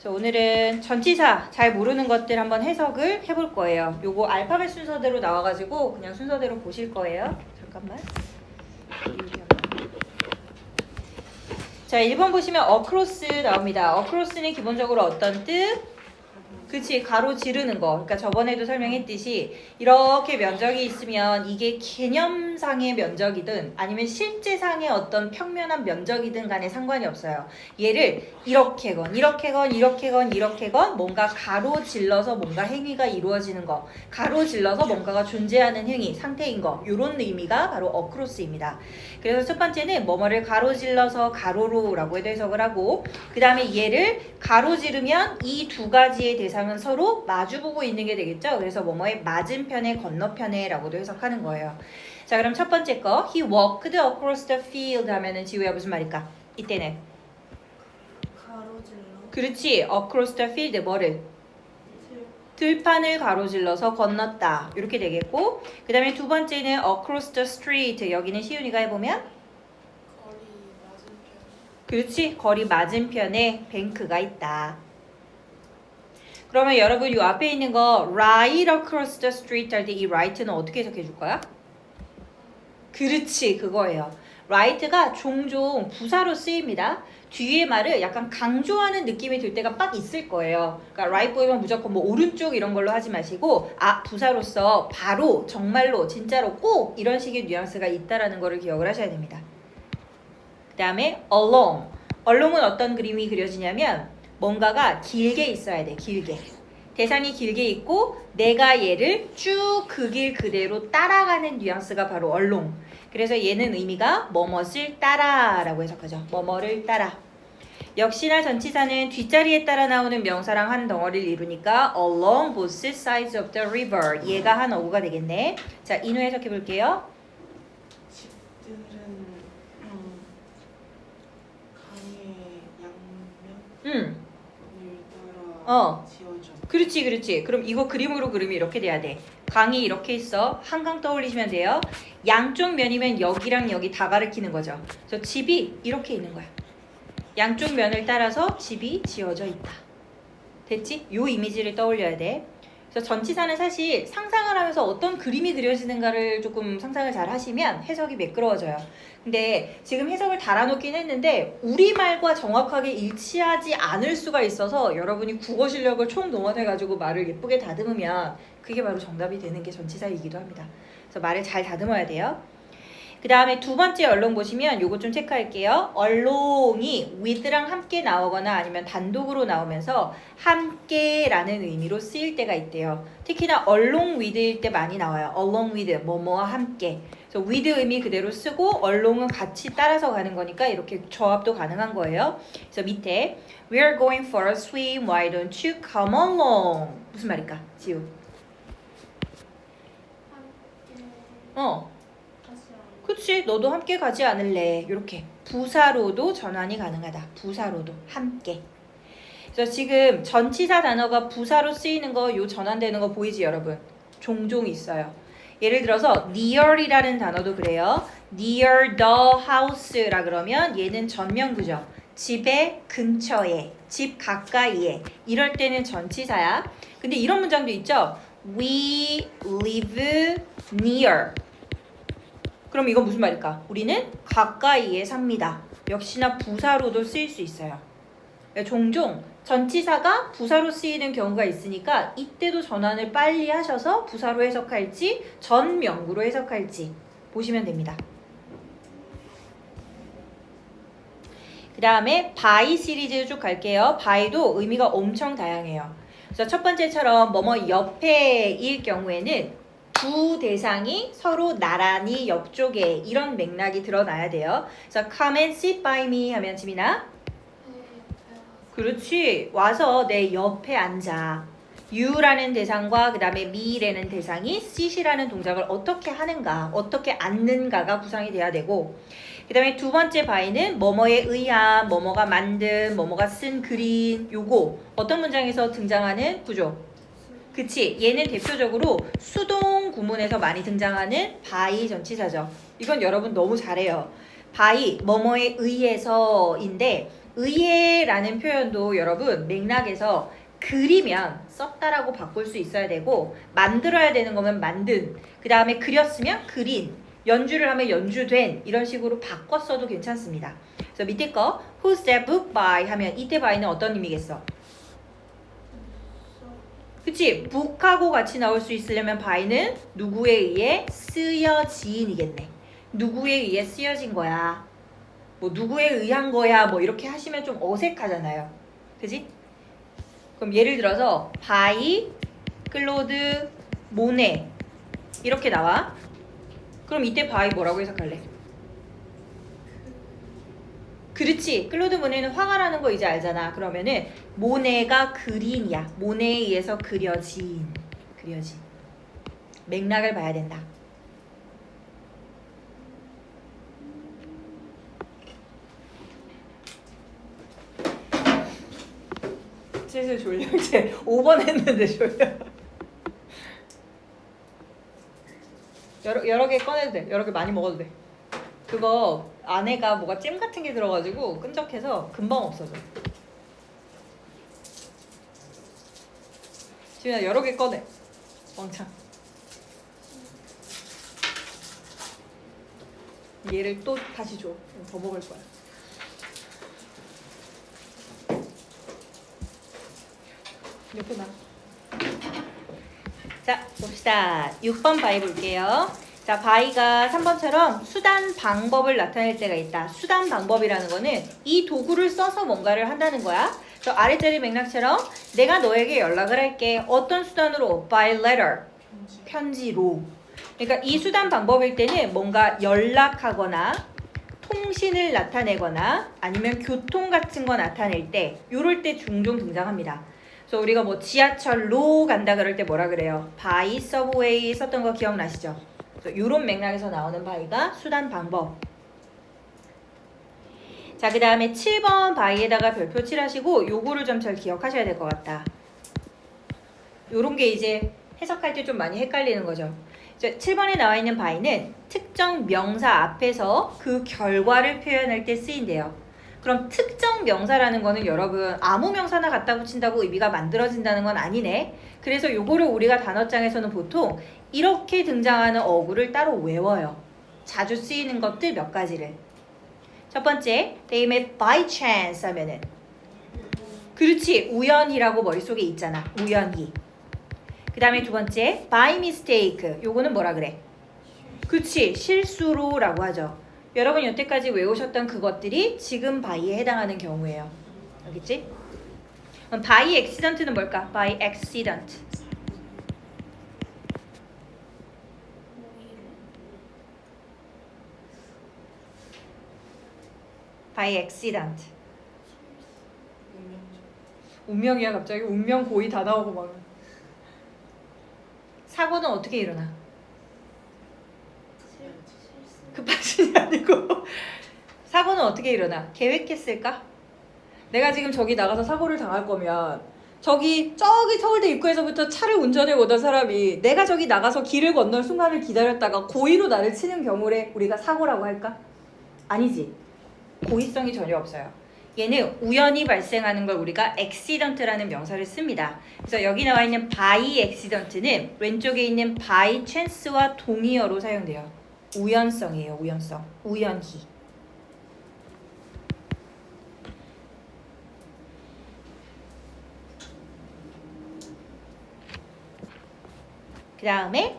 오늘은 전치사 잘 모르는 것들 한번 해석을 해볼 거예요. 요거 알파벳 순서대로 나와가지고 그냥 순서대로 보실 거예요. 잠깐만. 자, 1번 보시면 across 나옵니다. across는 기본적으로 어떤 뜻? 그치, 가로지르는 거. 그러니까 저번에도 설명했듯이 이렇게 면적이 있으면 이게 개념상의 면적이든 아니면 실제상의 어떤 평면한 면적이든 간에 상관이 없어요. 얘를 이렇게건 뭔가 가로질러서 뭔가 행위가 이루어지는 거, 가로질러서 뭔가가 존재하는 행위, 상태인 거, 요런 의미가 바로 across입니다. 그래서 첫 번째는 뭐뭐를 가로질러서 가로로라고 해도 해석을 하고, 그 다음에 얘를 가로지르면 이 두 가지의 대상은 서로 마주보고 있는 게 되겠죠. 그래서 뭐뭐의 맞은편에 건너편에 라고도 해석하는 거예요. 자, 그럼 첫 번째 거 He walked across the field 하면은 지우야 무슨 말일까? 이때는 가로질러. 그렇지. across the field 뭐를? 들판을 가로질러서 건넜다. 이렇게 되겠고, 그 다음에 두 번째는 across the street. 여기는 시윤이가 해보면 거리 맞은편. 그렇지. 거리 맞은편에 뱅크가 있다. 그러면 여러분 이 앞에 있는 거 right across the street 할 때 이 right는 어떻게 해석해 줄 거야? 그렇지. 그거예요. right가 종종 부사로 쓰입니다. 뒤에 말을 약간 강조하는 느낌이 들 때가 빡 있을 거예요. 그러니까 right 보이면 무조건 뭐 오른쪽 이런 걸로 하지 마시고 부사로서 바로 정말로 진짜로 꼭 이런 식의 뉘앙스가 있다라는 거를 기억을 하셔야 됩니다. 그 다음에 along. along은 어떤 그림이 그려지냐면 뭔가가 길게 있어야 돼. 길게. 대상이 길게 있고 내가 얘를 쭉 그 길 그대로 따라가는 뉘앙스가 바로 along. 그래서 얘는 의미가 뭐뭇을 따라라고 해석하죠. 뭐뭐를 따라. 역시나 전치사는 뒷자리에 따라 나오는 명사랑 한 덩어리를 이루니까 along both sides of the river. 얘가 한 어구가 되겠네. 자, 인후 해석해 볼게요. 집들은 강의 양면을 따라 지어져. 그렇지. 그럼 이거 그림으로 그리면 이렇게 돼야 돼. 강이 이렇게 있어. 한강 떠올리시면 돼요. 양쪽 면이면 여기랑 여기 다 가리키는 거죠. 그래서 집이 이렇게 있는 거야. 양쪽 면을 따라서 집이 지어져 있다. 됐지? 요 이미지를 떠올려야 돼. 그래서 전치사는 사실 상상을 하면서 어떤 그림이 그려지는가를 조금 상상을 잘 하시면 해석이 매끄러워져요. 근데 지금 해석을 달아놓긴 했는데 우리말과 정확하게 일치하지 않을 수가 있어서 여러분이 국어 실력을 총동원해가지고 말을 예쁘게 다듬으면 그게 바로 정답이 되는 게 전치사이기도 합니다. 그래서 말을 잘 다듬어야 돼요. 그 다음에 두 번째 얼롱 보시면 요거 좀 체크할게요. 얼롱이 with랑 함께 나오거나 아니면 단독으로 나오면서 함께라는 의미로 쓰일 때가 있대요. 특히나 along with일 때 많이 나와요. along with, 뭐뭐와 함께. 그래서 with 의미 그대로 쓰고 along은 같이 따라서 가는 거니까 이렇게 조합도 가능한 거예요. 그래서 밑에 We are going for a swim. Why don't you come along? 무슨 말일까? 지우. 그치, 너도 함께 가지 않을래. 이렇게 부사로도 전환이 가능하다. 부사로도 함께. 그래서 지금 전치사 단어가 부사로 쓰이는 거, 요 전환되는 거 보이지 여러분? 종종 있어요. 예를 들어서 near이라는 단어도 그래요. near the house라 그러면 얘는 전면구죠. 집의 근처에, 집 가까이에. 이럴 때는 전치사야. 근데 이런 문장도 있죠. We live near. 그럼 이건 무슨 말일까? 우리는 가까이에 삽니다. 역시나 부사로도 쓰일 수 있어요. 종종 전치사가 부사로 쓰이는 경우가 있으니까 이때도 전환을 빨리 하셔서 부사로 해석할지 전명구로 해석할지 보시면 됩니다. 그 다음에 by 시리즈 쭉 갈게요. by도 의미가 엄청 다양해요. 그래서 첫 번째처럼 뭐뭐 옆에일 경우에는 두 대상이 서로 나란히 옆쪽에 이런 맥락이 드러나야 돼요. 그래서 come and sit by me 하면 지민아 그렇지. 와서 내 옆에 앉아. you라는 대상과 그 다음에 me라는 대상이 sit이라는 동작을 어떻게 하는가, 어떻게 앉는가가 구상이 돼야 되고 그 다음에 두 번째 by는 뭐뭐에 의한, 뭐뭐가 만든, 뭐뭐가 쓴 그린 요거 어떤 문장에서 등장하는 구조? 그치. 얘는 대표적으로 수동 구문에서 많이 등장하는 by 전치사죠. 이건 여러분 너무 잘해요. by 뭐뭐에 의해서인데 의해라는 표현도 여러분 맥락에서 그리면 썼다라고 바꿀 수 있어야 되고 만들어야 되는 거면 만든 그 다음에 그렸으면 그린 연주를 하면 연주된 이런 식으로 바꿨어도 괜찮습니다. 그래서 밑에 거 Who's that book by 하면 이때 by는 어떤 의미겠어? 그치? book하고 같이 나올 수 있으려면 by는 누구에 의해 쓰여진이겠네. 누구에 의해 쓰여진 거야. 뭐 누구에 의한 거야 뭐 이렇게 하시면 좀 어색하잖아요. 그지? 그럼 예를 들어서 by 클로드 모네 이렇게 나와. 그럼 이때 by 뭐라고 해석할래? 그렇지. 클로드 모네는 화가라는 거 이제 알잖아. 그러면은 모네가 그린이야. 모네에 의해서 그려진. 맥락을 봐야 된다. 슬슬 졸려. 이제 5번 했는데 졸려. 여러 개 꺼내도 돼. 여러 개 많이 먹어도 돼. 그거 안에가 뭐가 잼 같은 게 들어가지고 끈적해서 금방 없어져. 지민아 여러 개 꺼내. 왕창. 얘를 또 다시 줘. 더 먹을 거야. 이렇게 나. 자, 봅시다. 6번 바이 볼게요. 자, 바이가 3번처럼 수단 방법을 나타낼 때가 있다. 수단 방법이라는 거는 이 도구를 써서 뭔가를 한다는 거야. 저 아래자리 맥락처럼 내가 너에게 연락을 할게. 어떤 수단으로? By letter. 편지로. 그러니까 이 수단 방법일 때는 뭔가 연락하거나 통신을 나타내거나 아니면 교통 같은 거 나타낼 때 요럴 때 종종 등장합니다. 그래서 우리가 뭐 지하철로 간다 그럴 때 뭐라 그래요? by subway 썼던 거 기억나시죠? 요런 맥락에서 나오는 by가 수단 방법. 자, 그 다음에 7번 by에다가 별표 칠하시고 요거를 좀 잘 기억하셔야 될 것 같다. 요런 게 이제 해석할 때 좀 많이 헷갈리는 거죠. 7번에 나와 있는 by는 특정 명사 앞에서 그 결과를 표현할 때 쓰인대요. 그럼 특정 명사라는 거는 여러분 아무 명사나 갖다 붙인다고 의미가 만들어진다는 건 아니네. 그래서 요거를 우리가 단어장에서는 보통 이렇게 등장하는 어구를 따로 외워요. 자주 쓰이는 것들 몇 가지를. 첫 번째, daim에 by chance 하면은 그렇지, 우연이라고 머릿속에 있잖아. 우연히. 그 다음에 두 번째, by mistake. 요거는 뭐라 그래? 그치, 실수로 라고 하죠. 여러분 여태까지 외우셨던 그것들이 지금 by에 해당하는 경우예요. 알겠지? 그럼 by accident는 뭘까? by accident. by accident. 운명이야 갑자기. 운명 고의 다 나오고 막. 사고는 어떻게 일어나? 급발진이 아니고 사고는 어떻게 일어나? 계획했을까? 내가 지금 저기 나가서 사고를 당할 거면 저기 서울대 입구에서부터 차를 운전해 오던 사람이 내가 저기 나가서 길을 건널 순간을 기다렸다가 고의로 나를 치는 경우를 우리가 사고라고 할까? 아니지. 고의성이 전혀 없어요. 얘는 우연히 발생하는 걸 우리가 accident라는 명사를 씁니다. 그래서 여기 나와 있는 by accident는 왼쪽에 있는 by chance와 동의어로 사용돼요. 우연성이에요. 우연성. 우연히. 그 다음에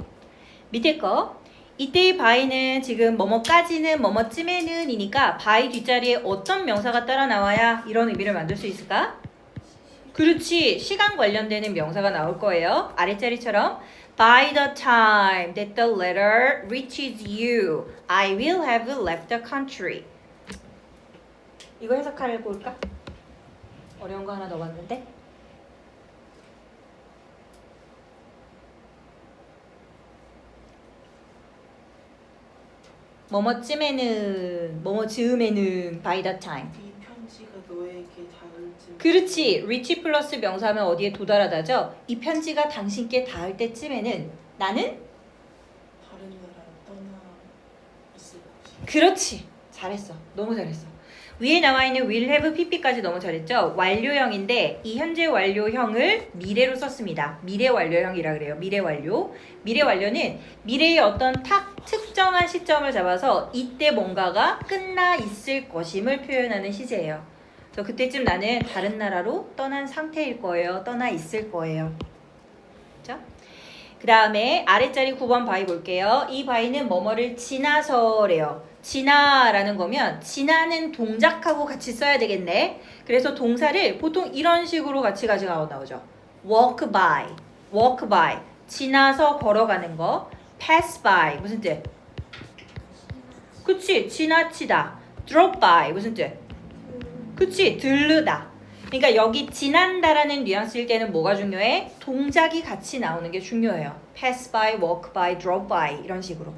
밑에 거. 이때의 by는 지금 뭐뭐까지는 뭐뭐쯤에는 이니까 by 뒷자리에 어떤 명사가 따라 나와야 이런 의미를 만들 수 있을까? 그렇지. 시간 관련되는 명사가 나올 거예요. 아랫자리처럼 By the time that the letter reaches you, I will have left the country. 이거 해석하려 볼까? 어려운 거 하나 넣어봤는데. 뭐뭐쯤에는, 뭐뭐즈음에는 by the time. 이 편지가 너에게 닿을 쯤. 그렇지. reach 플러스 명사하면 어디에 도달하다죠? 이 편지가 당신께 닿을 때쯤에는 나는? 다른 나라로 떠나 있을 것이. 그렇지. 잘했어. 너무 잘했어. 위에 나와 있는 will have pp까지 너무 잘했죠? 완료형인데 이 현재 완료형을 미래로 썼습니다. 미래 완료형이라 그래요. 미래 완료. 미래 완료는 미래의 어떤 특정한 시점을 잡아서 이때 뭔가가 끝나 있을 것임을 표현하는 시제예요. 그래서 그때쯤 나는 다른 나라로 떠난 상태일 거예요. 떠나 있을 거예요. 그렇죠? 그 다음에 아랫자리 9번 바이 볼게요. 이 바이는 뭐뭐를 지나서래요. 지나라는 거면 지나는 동작하고 같이 써야 되겠네. 그래서 동사를 보통 이런 식으로 같이 가져가 나오죠. walk by, walk by. 지나서 걸어가는 거. pass by. 무슨 뜻? 그치, 지나치다. drop by. 무슨 뜻? 그치, 들르다. 그러니까 여기 지난다라는 뉘앙스일 때는 뭐가 중요해? 동작이 같이 나오는 게 중요해요. pass by, walk by, drop by 이런 식으로.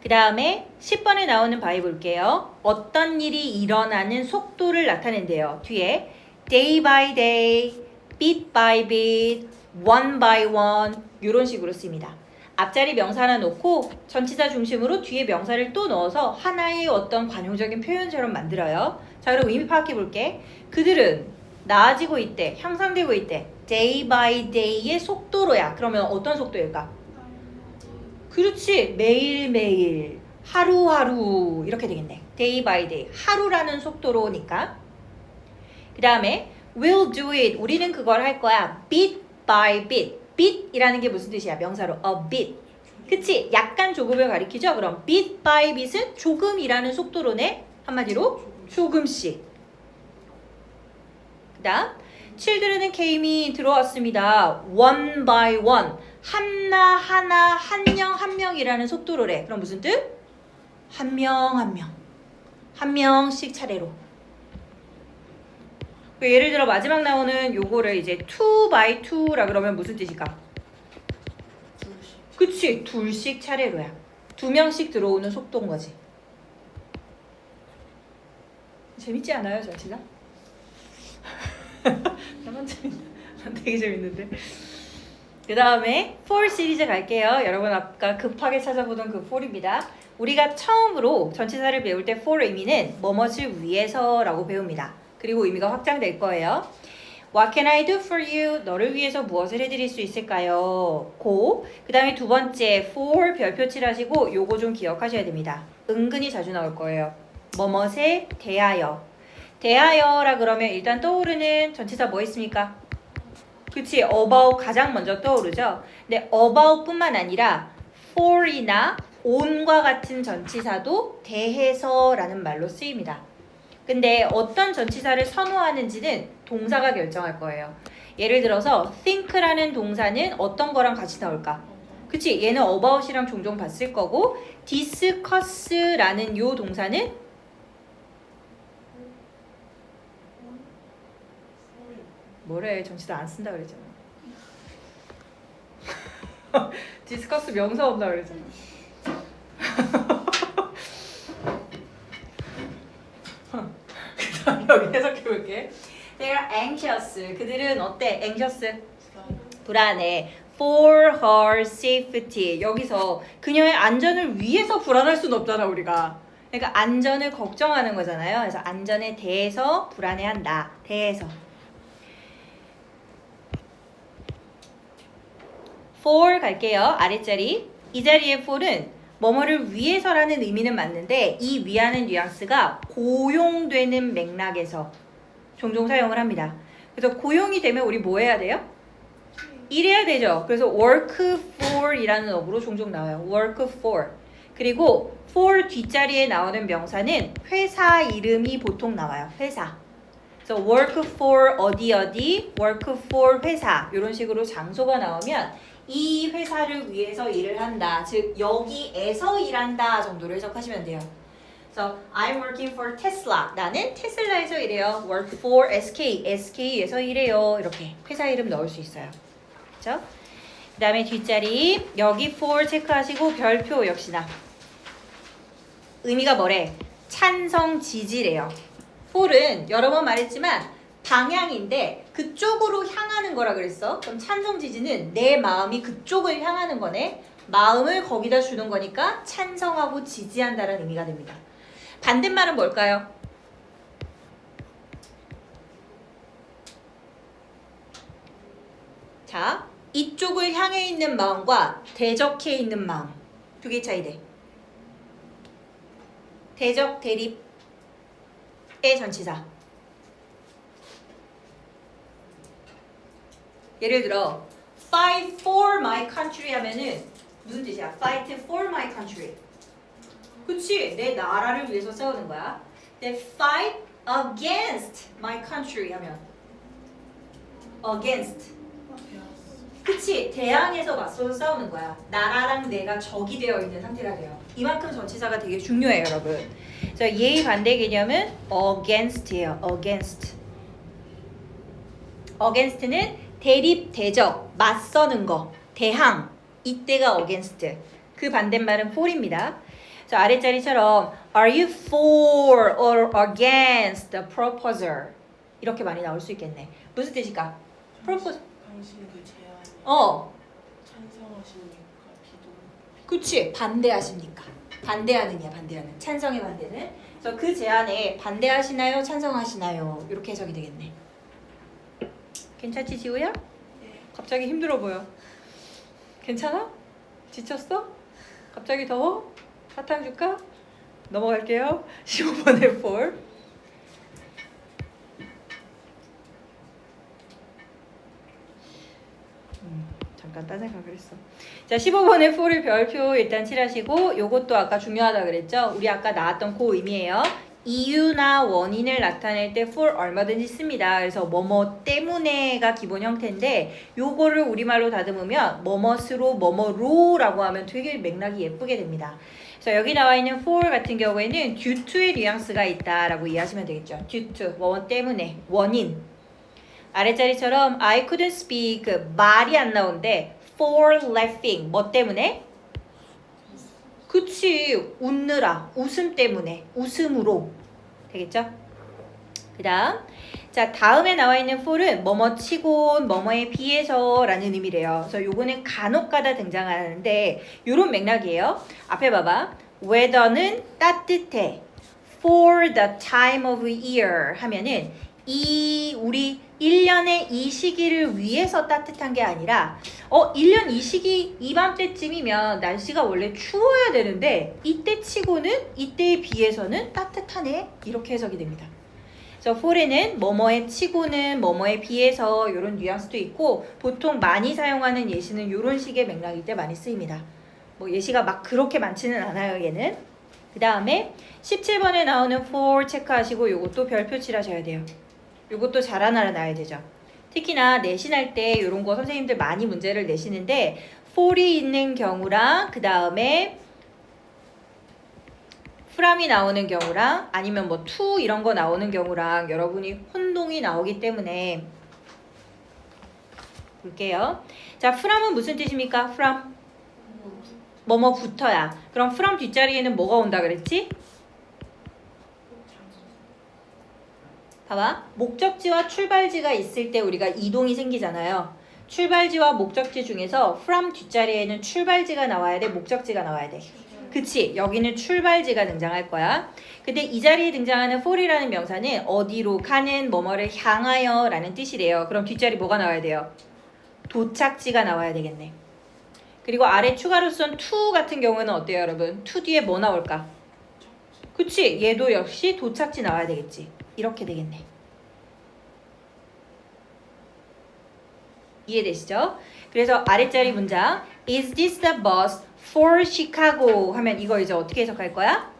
그 다음에 10번에 나오는 바이 볼게요. 어떤 일이 일어나는 속도를 나타낸대요. 뒤에 day by day, bit by bit, one by one 이런 식으로 씁니다. 앞자리 명사 하나 놓고 전치사 중심으로 뒤에 명사를 또 넣어서 하나의 어떤 관용적인 표현처럼 만들어요. 자, 그럼 의미 파악해 볼게. 그들은 나아지고 있대, 향상되고 있대. day by day의 속도로야. 그러면 어떤 속도일까? 그렇지, 매일매일, 하루하루 이렇게 되겠네. day by day, 하루라는 속도로니까. 그 다음에 will do it, 우리는 그걸 할 거야. bit by bit. bit이라는 게 무슨 뜻이야? 명사로 a bit. 그치? 약간 조금을 가리키죠? 그럼 bit by bit은 조금이라는 속도로네. 한마디로 조금씩. 그 다음 children은 came이 들어왔습니다. one by one. 하나, 한 명이라는 속도로래. 그럼 무슨 뜻? 한 명. 한 명씩 차례로. 예를 들어 마지막 나오는 요거를 이제 2 by 2라 그러면 무슨 뜻일까? 그치, 둘씩 차례로야. 2명씩 들어오는 속도인 거지. 재밌지 않아요, 전치사? 나만 재밌네. 난 되게 재밌는데. 그 다음에 4 시리즈 갈게요. 여러분 아까 급하게 찾아보던 그 4입니다. 우리가 처음으로 전치사를 배울 때 4 의미는 뭐뭇을 위해서라고 배웁니다. 그리고 의미가 확장될 거예요. What can I do for you? 너를 위해서 무엇을 해드릴 수 있을까요? 그 다음에 두 번째 for 별표 칠하시고 요거 좀 기억하셔야 됩니다. 은근히 자주 나올 거예요. 뭐뭇에 대하여. 대하여라 그러면 일단 떠오르는 전치사 뭐 있습니까? 그치, about 가장 먼저 떠오르죠. 근데 about 뿐만 아니라 for이나 on과 같은 전치사도 대해서라는 말로 쓰입니다. 근데 어떤 전치사를 선호하는지는 동사가 결정할 거예요. 예를 들어서 think라는 동사는 어떤 거랑 같이 나올까? 그치? 얘는 about이랑 종종 봤을 거고 discuss라는 요 동사는 뭐래? 전치사 안 쓴다 그랬잖아. discuss 명사 없나 그랬잖아. 여기 해석해볼게. They are anxious. 그들은 어때? anxious. 불안해. For her safety. 여기서 그녀의 안전을 위해서 불안할 수는 없잖아 우리가. 그러니까 안전을 걱정하는 거잖아요. 그래서 안전에 대해서 불안해한다. 대해서. for 갈게요. 아랫자리. 이 자리에 for는 뭐뭐를 위해서라는 의미는 맞는데 이 위하는 뉘앙스가 고용되는 맥락에서 종종 사용을 합니다. 그래서 고용이 되면 우리 뭐 해야 돼요? 일해야 되죠. 그래서 work for 이라는 어구로 종종 나와요. work for. 그리고 for 뒷자리에 나오는 명사는 회사 이름이 보통 나와요. 회사. 그래서 work for 어디 work for 회사 이런 식으로 장소가 나오면 이 회사를 위해서 일을 한다. 즉 여기에서 일한다 정도로 해석하시면 돼요. 그래서 I'm working for Tesla. 나는 테슬라에서 일해요. Work for SK. SK에서 일해요. 이렇게 회사 이름 넣을 수 있어요. 그렇죠? 그 다음에 뒷자리 여기 for 체크하시고 별표 역시나 의미가 뭐래? 찬성 지지래요. for은 여러 번 말했지만 방향인데 그쪽으로 향하는 거라 그랬어. 그럼 찬성 지지는 내 마음이 그쪽을 향하는 거네. 마음을 거기다 주는 거니까 찬성하고 지지한다는 의미가 됩니다. 반대말은 뭘까요? 자, 이쪽을 향해 있는 마음과 대적해 있는 마음 두 개 차이 돼. 대적, 대립의 전치사. 예를 들어 fight for my country 하면은 무슨 뜻이야? fight for my country. 그치? 내 나라를 위해서 싸우는 거야. They fight against my country 하면 against. 그치? 대항해서 맞서서 싸우는 거야. 나라랑 내가 적이 되어 있는 상태가 돼요. 이만큼 전치사가 되게 중요해요, 여러분. 그래서 예의 반대 개념은 against예요. against. against는 대립, 대적, 맞서는 거, 대항. 이때가 against. 그 반대말은 for입니다. 자, 아랫자리처럼 Are you for or against the proposal? 이렇게 많이 나올 수 있겠네. 무슨 뜻일까? proposal. 당신 그 제안 찬성하십니까? 비동. 그치? 반대하십니까? 반대하느냐, 반대하는. 찬성의 반대는. 그래서 그 제안에 반대하시나요? 찬성하시나요? 이렇게 해석이 되겠네. 괜찮지, 지우야? 네. 갑자기 힘들어 보여. 괜찮아? 지쳤어? 갑자기 더워? 사탕 줄까? 넘어갈게요. 15번의 4. 잠깐 딴 생각을 했어. 자, 15번의 4를 별표 일단 칠하시고 요것도 아까 중요하다 그랬죠? 우리 아까 나왔던 그 의미예요. 이유나 원인을 나타낼 때 for 얼마든지 씁니다. 그래서 뭐뭐 때문에가 기본 형태인데 요거를 우리말로 다듬으면 뭐뭇으로 뭐뭐로라고 하면 되게 맥락이 예쁘게 됩니다. 그래서 여기 나와 있는 for 같은 경우에는 due to의 뉘앙스가 있다라고 이해하시면 되겠죠. due to 뭐뭐 때문에 원인. 아랫자리처럼 I couldn't speak 말이 안 나오는데 for laughing 뭐 때문에? 그치 웃느라 웃음 때문에 웃음으로 되겠죠? 그 다음 자 다음에 나와 있는 for은 뭐뭐 치곤 뭐뭐에 비해서 라는 의미래요. 그래서 요거는 간혹가다 등장하는데 요런 맥락이에요. 앞에 봐봐 weather는 따뜻해 for the time of year 하면은 이 우리 1년의 이 시기를 위해서 따뜻한 게 아니라 1년 이 시기 이맘때쯤이면 날씨가 원래 추워야 되는데 이때 치고는 이때에 비해서는 따뜻하네 이렇게 해석이 됩니다. 그래서 for에는 뭐뭐에 치고는 뭐뭐에 비해서 이런 뉘앙스도 있고 보통 많이 사용하는 예시는 이런 식의 맥락일 때 많이 쓰입니다. 뭐 예시가 막 그렇게 많지는 않아요 얘는. 그 다음에 17번에 나오는 for 체크하시고 이것도 별표 칠하셔야 돼요. 이것도 잘 알아놔야 되죠. 특히나 내신할 때 이런 거 선생님들 많이 문제를 내시는데 for이 있는 경우랑 그 다음에 from이 나오는 경우랑 아니면 뭐 to 이런 거 나오는 경우랑 여러분이 혼동이 나오기 때문에 볼게요. 자, from은 무슨 뜻입니까? from 뭐뭐 붙어야. 그럼 from 뒷자리에는 뭐가 온다 그랬지? 봐봐. 목적지와 출발지가 있을 때 우리가 이동이 생기잖아요. 출발지와 목적지 중에서 from 뒷자리에는 출발지가 나와야 돼? 목적지가 나와야 돼? 그치? 여기는 출발지가 등장할 거야. 근데 이 자리에 등장하는 for이라는 명사는 어디로 가는 뭐뭐를 향하여 라는 뜻이래요. 그럼 뒷자리 뭐가 나와야 돼요? 도착지가 나와야 되겠네. 그리고 아래 추가로 쓴 to 같은 경우는 어때요 여러분? to 뒤에 뭐 나올까? 그치? 얘도 역시 도착지 나와야 되겠지. 이렇게 되겠네. 이해되시죠? 그래서 아랫자리 문장 Is this the bus for Chicago? 하면 이거 이제 어떻게 해석할 거야?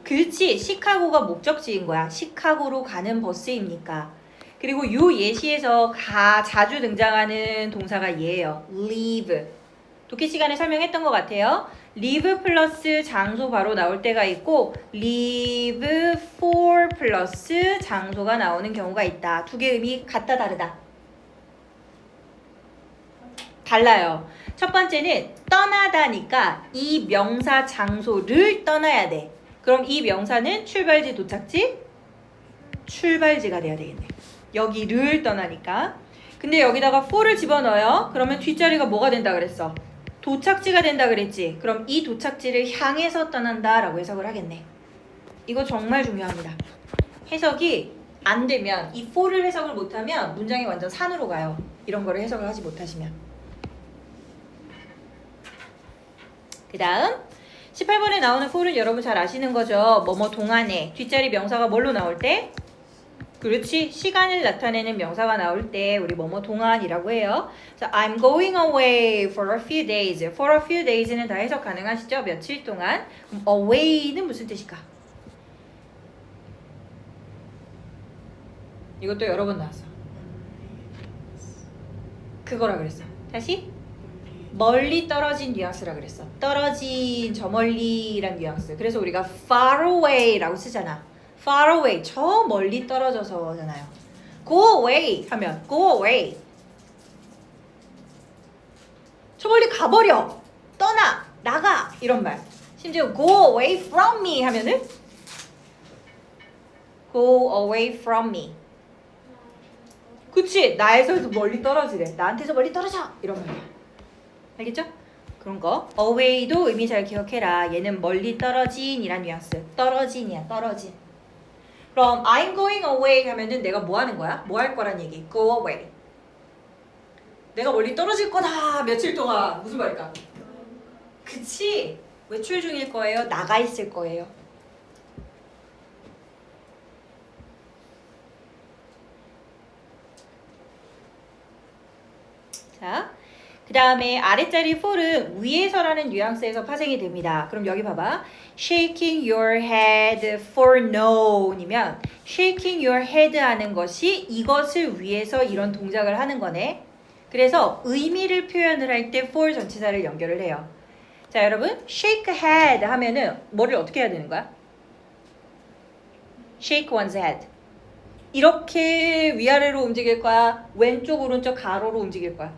그렇지. 시카고가 목적지인 거야. 시카고로 가는 버스입니까? 그리고 요 예시에서 자주 등장하는 동사가 얘예요. leave. 독해 시간에 설명했던 것 같아요. leave 플러스 장소 바로 나올 때가 있고 leave for 플러스 장소가 나오는 경우가 있다. 두 개 의미 같다 다르다? 달라요. 첫 번째는 떠나다니까 이 명사 장소를 떠나야 돼. 그럼 이 명사는 출발지 도착지? 출발지가 돼야 되겠네. 여기를 떠나니까. 근데 여기다가 for를 집어넣어요. 그러면 뒷자리가 뭐가 된다 그랬어? 도착지가 된다 그랬지. 그럼 이 도착지를 향해서 떠난다 라고 해석을 하겠네. 이거 정말 중요합니다. 해석이 안 되면 이 for를 해석을 못하면 문장이 완전 산으로 가요. 이런 거를 해석을 하지 못하시면. 그 다음 18번에 나오는 for는 여러분 잘 아시는 거죠. 뭐뭐 동안에 뒷자리 명사가 뭘로 나올 때? 그렇지. 시간을 나타내는 명사가 나올 때 우리 뭐뭐 동안이라고 해요. 그래서 I'm going away for a few days. For a few days는 다 해석 가능하시죠? 며칠 동안. away는 무슨 뜻일까? 이것도 여러 번 나왔어. 그거라 그랬어. 다시. 멀리 떨어진 뉘앙스라 그랬어. 떨어진, 저 멀리란 뉘앙스. 그래서 우리가 far away라고 쓰잖아. far away, 저 멀리 떨어져서잖아요. go away 하면 go away. 저 멀리 가버려. 떠나, 나가 이런 말. 심지어 go away from me 하면은 go away from me. 그치? 나에서 멀리 떨어지래. 나한테서 멀리 떨어져 이런 말이야. 알겠죠? 그런 거. away도 의미 잘 기억해라. 얘는 멀리 떨어진 이란 뉘앙스. 떨어진이야. 떨어진. 그럼 I'm going away 하면은 내가 뭐 하는 거야? 뭐 할 거란 얘기. go away. 내가 멀리 떨어질 거다. 며칠 동안. 무슨 말일까? 그치? 외출 중일 거예요? 나가 있을 거예요? 자, 그 다음에 아랫자리 for은 위에서라는 뉘앙스에서 파생이 됩니다. 그럼 여기 봐봐. shaking your head for no이면 shaking your head 하는 것이 이것을 위해서 이런 동작을 하는 거네. 그래서 의미를 표현을 할 때 for 전치사를 연결을 해요. 자, 여러분 shake head 하면은 뭐를 어떻게 해야 되는 거야? shake one's head. 이렇게 위아래로 움직일 거야? 왼쪽 오른쪽 가로로 움직일 거야?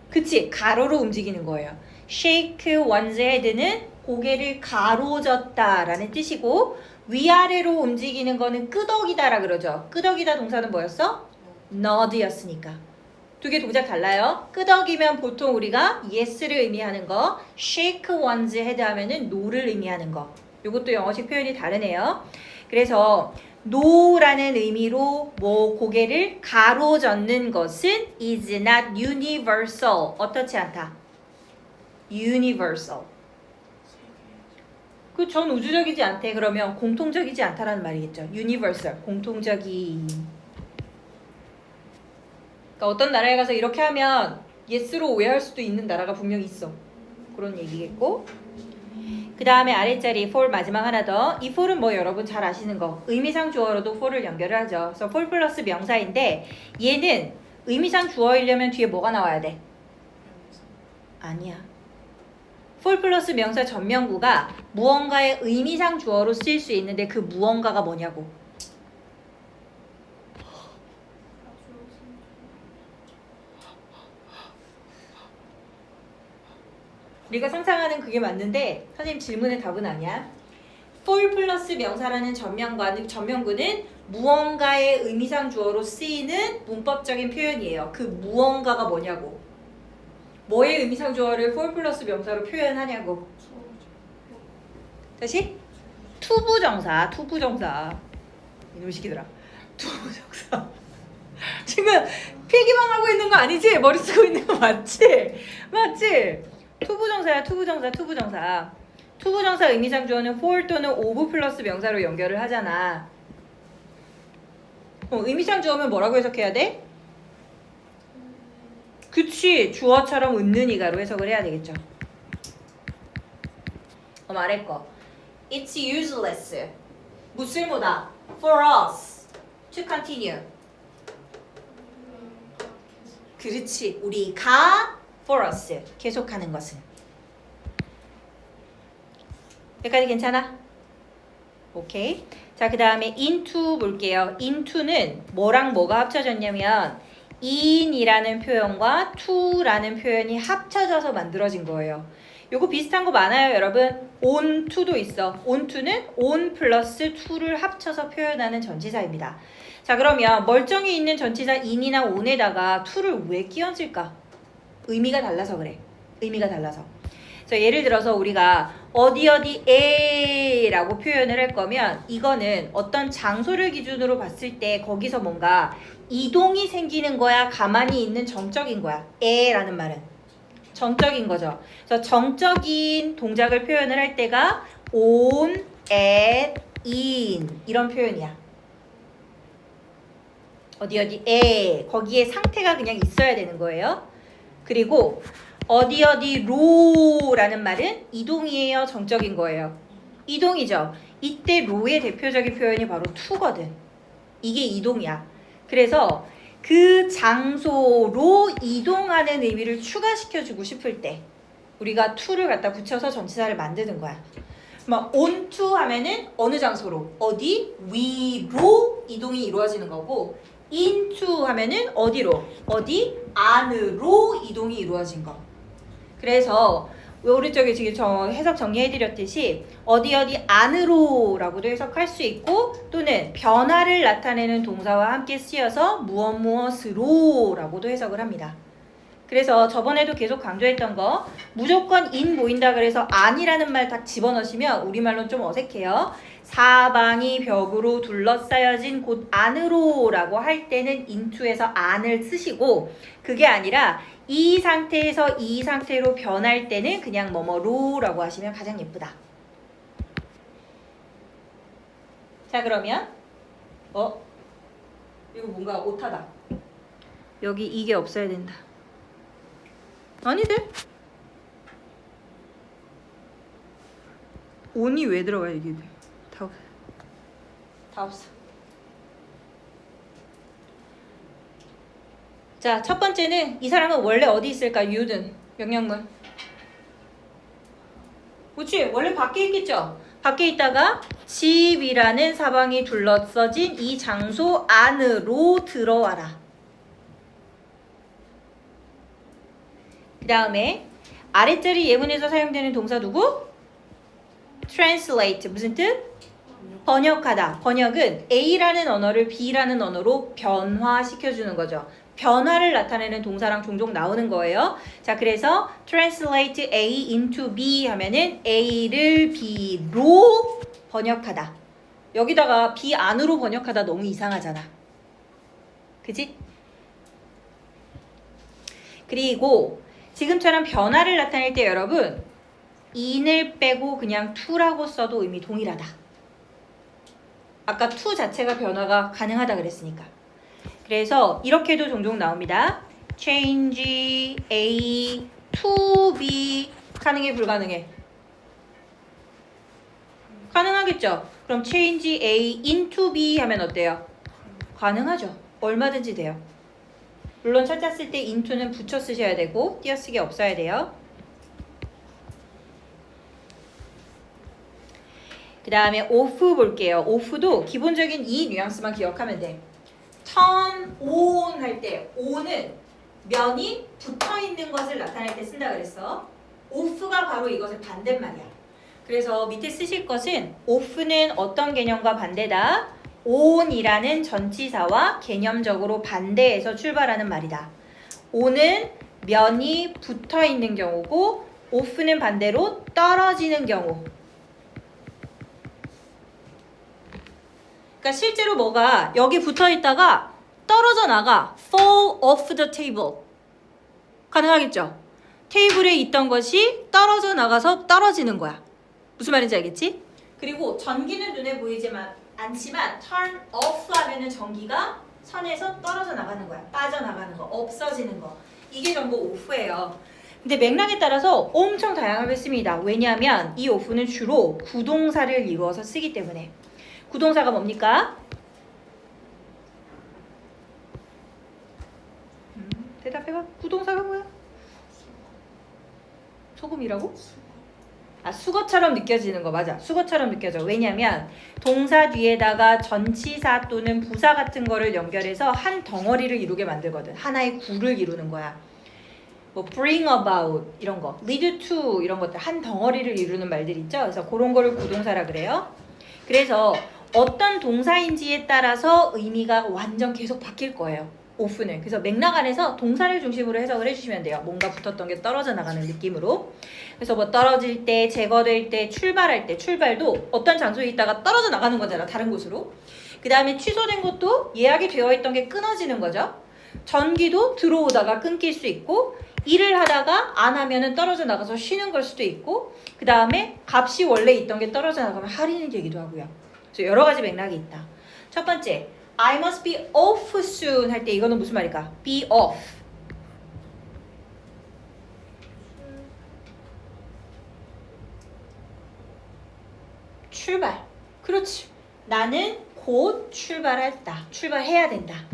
그치? 가로로 움직이는 거예요. shake one's head는 고개를 가로젓다 라는 뜻이고 위아래로 움직이는 거는 끄덕이다라 그러죠. 끄덕이다 동사는 뭐였어? nod였으니까. 두 개 동작 달라요. 끄덕이면 보통 우리가 yes를 의미하는 거, shake one's head 하면은 no를 의미하는 거. 이것도 영어식 표현이 다르네요. 그래서 no라는 의미로 뭐 고개를 가로젓는 것은 is not universal. 어떻지 않다. universal. 그 전 우주적이지 않대. 그러면 공통적이지 않다라는 말이겠죠. universal. 공통적인. 그러니까 어떤 나라에 가서 이렇게 하면 yes로 오해할 수도 있는 나라가 분명히 있어. 그런 얘기겠고. 그 다음에 아랫자리 for 마지막 하나 더. 이 for은 뭐 여러분 잘 아시는 거. 의미상 주어로도 for를 연결을 하죠. 그래서 for 플러스 명사인데 얘는 의미상 주어이려면 뒤에 뭐가 나와야 돼? 아니야. for 플러스 명사 전명구가 무언가의 의미상 주어로 쓰일 수 있는데 그 무언가가 뭐냐고. 우리가 상상하는 그게 맞는데 선생님 질문의 답은 아니야. for 플러스 명사라는 전명구는 무언가의 의미상 주어로 쓰이는 문법적인 표현이에요. 그 무언가가 뭐냐고. 뭐의 의미상 주어를 for 플러스 명사로 표현하냐고. 다시? 투부정사. 이놈 시키더라. 투부정사. 지금 필기만 하고 있는 거 아니지? 머리 쓰고 있는 거 맞지? 맞지? 투부정사야. 투부정사 의미상 주어는 for 또는 of 플러스 명사로 연결을 하잖아. 의미상 주어면 뭐라고 해석해야 돼? 그치. 주어처럼 은는 이가로 해석을 해야 되겠죠. 아래 거. It's useless. 무쓸모다. For us. To continue. 그렇지. 우리가 for us. 계속하는 것은. 여기까지 괜찮아? 오케이. 자, 그 다음에 into 볼게요. into는 뭐랑 뭐가 합쳐졌냐면 in이라는 표현과 to라는 표현이 합쳐져서 만들어진 거예요. 요거 비슷한 거 많아요, 여러분. on to도 있어. on to는 on 플러스 to를 합쳐서 표현하는 전치사입니다. 자, 그러면 멀쩡히 있는 전치사 in이나 on에다가 to를 왜 끼얹을까? 의미가 달라서 그래. 의미가 달라서. 그래서 예를 들어서 우리가 어디 어디에라고 표현을 할 거면 이거는 어떤 장소를 기준으로 봤을 때 거기서 뭔가 이동이 생기는 거야, 가만히 있는 정적인 거야. 에라는 말은 정적인 거죠. 그래서 정적인 동작을 표현을 할 때가 on, at, in 이런 표현이야. 어디 어디에 거기에 상태가 그냥 있어야 되는 거예요. 그리고 어디 어디로라는 말은 이동이에요, 정적인 거예요. 이동이죠. 이때 로의 대표적인 표현이 바로 to거든. 이게 이동이야. 그래서 그 장소로 이동하는 의미를 추가시켜주고 싶을 때 우리가 to를 갖다 붙여서 전치사를 만드는 거야. 막 on to 하면은 어느 장소로, 어디 위로 이동이 이루어지는 거고, into 하면은 어디로, 어디 안으로 이동이 이루어진 거. 그래서 오른쪽에 지금 해석 정리해드렸듯이 어디 어디 안으로라고도 해석할 수 있고, 또는 변화를 나타내는 동사와 함께 쓰여서 무엇 무엇으로라고도 해석을 합니다. 그래서 저번에도 계속 강조했던 거, 무조건 in 보인다 그래서 안이라는 말 다 집어넣으시면 우리말로는 좀 어색해요. 사방이 벽으로 둘러싸여진 곳 안으로 라고 할 때는 into에서 안을 쓰시고, 그게 아니라 이 상태에서 이 상태로 변할 때는 그냥 뭐뭐로 라고 하시면 가장 예쁘다. 자, 그러면 이거 뭔가 오타다. 여기 이게 없어야 된다. 아니들. 온이 왜 들어가 이게? 다 없어. 자, 첫 번째는 이 사람은 원래 어디 있을까? 유든 명령문. 그렇지? 원래 밖에 있겠죠? 밖에 있다가 집이라는 사방이 둘러싸진 이 장소 안으로 들어와라. 그 다음에 아랫자리 예문에서 사용되는 동사 누구? translate. 무슨 뜻? 번역하다. 번역은 A라는 언어를 B라는 언어로 변화시켜주는 거죠. 변화를 나타내는 동사랑 종종 나오는 거예요. 자, 그래서 translate A into B 하면은 A를 B로 번역하다. 여기다가 B 안으로 번역하다 너무 이상하잖아. 그지? 그리고 지금처럼 변화를 나타낼 때 여러분 in을 빼고 그냥 to라고 써도 의미 동일하다. 아까 to 자체가 변화가 가능하다 그랬으니까. 그래서 이렇게도 종종 나옵니다. change A to B 가능해 불가능해? 가능하겠죠. 그럼 change A into B 하면 어때요? 가능하죠. 얼마든지 돼요. 물론 철자 쓸 때 into는 붙여 쓰셔야 되고 띄어쓰기 없어야 돼요. 그 다음에 off 볼게요. off도 기본적인 이 뉘앙스만 기억하면 돼. turn on 할 때 on은 면이 붙어있는 것을 나타낼 때 쓴다 그랬어. off가 바로 이것의 반대말이야. 그래서 밑에 쓰실 것은 off는 어떤 개념과 반대다? on이라는 전치사와 개념적으로 반대해서 출발하는 말이다. on은 면이 붙어있는 경우고 off는 반대로 떨어지는 경우. 그러니까 실제로 뭐가 여기 붙어있다가 떨어져 나가. fall off the table. 가능하겠죠? 테이블에 있던 것이 떨어져 나가서 떨어지는 거야. 무슨 말인지 알겠지? 그리고 전기는 눈에 보이지만 않지만 turn off 하면은 전기가 선에서 떨어져 나가는 거야. 빠져나가는 거, 없어지는 거. 이게 전부 off예요. 근데 맥락에 따라서 엄청 다양하게 씁니다. 왜냐하면 이 off는 주로 구동사를 이루어서 쓰기 때문에. 구동사가 뭡니까? 대답해봐. 구동사가 뭐야? 소금이라고? 아, 수거처럼 느껴지는 거 맞아. 수거처럼 느껴져. 왜냐면 동사 뒤에다가 전치사 또는 부사 같은 거를 연결해서 한 덩어리를 이루게 만들거든. 하나의 구를 이루는 거야. 뭐 bring about 이런 거, lead to 이런 것들 한 덩어리를 이루는 말들 있죠. 그래서 그런 거를 구동사라 그래요. 그래서 어떤 동사인지에 따라서 의미가 완전 계속 바뀔 거예요. off는. 그래서 맥락 안에서 동사를 중심으로 해석을 해주시면 돼요. 뭔가 붙었던 게 떨어져 나가는 느낌으로. 그래서 뭐 떨어질 때, 제거될 때, 출발할 때, 출발도 어떤 장소에 있다가 떨어져 나가는 거잖아, 다른 곳으로. 그 다음에 취소된 것도 예약이 되어 있던 게 끊어지는 거죠. 전기도 들어오다가 끊길 수 있고, 일을 하다가 안 하면은 떨어져 나가서 쉬는 걸 수도 있고, 그 다음에 값이 원래 있던 게 떨어져 나가면 할인이 되기도 하고요. 그래서 여러 가지 맥락이 있다. 첫 번째, I must be off soon 할 때 이거는 무슨 말일까? be off. 출발. 그렇지. 나는 곧 출발했다. 출발해야 된다.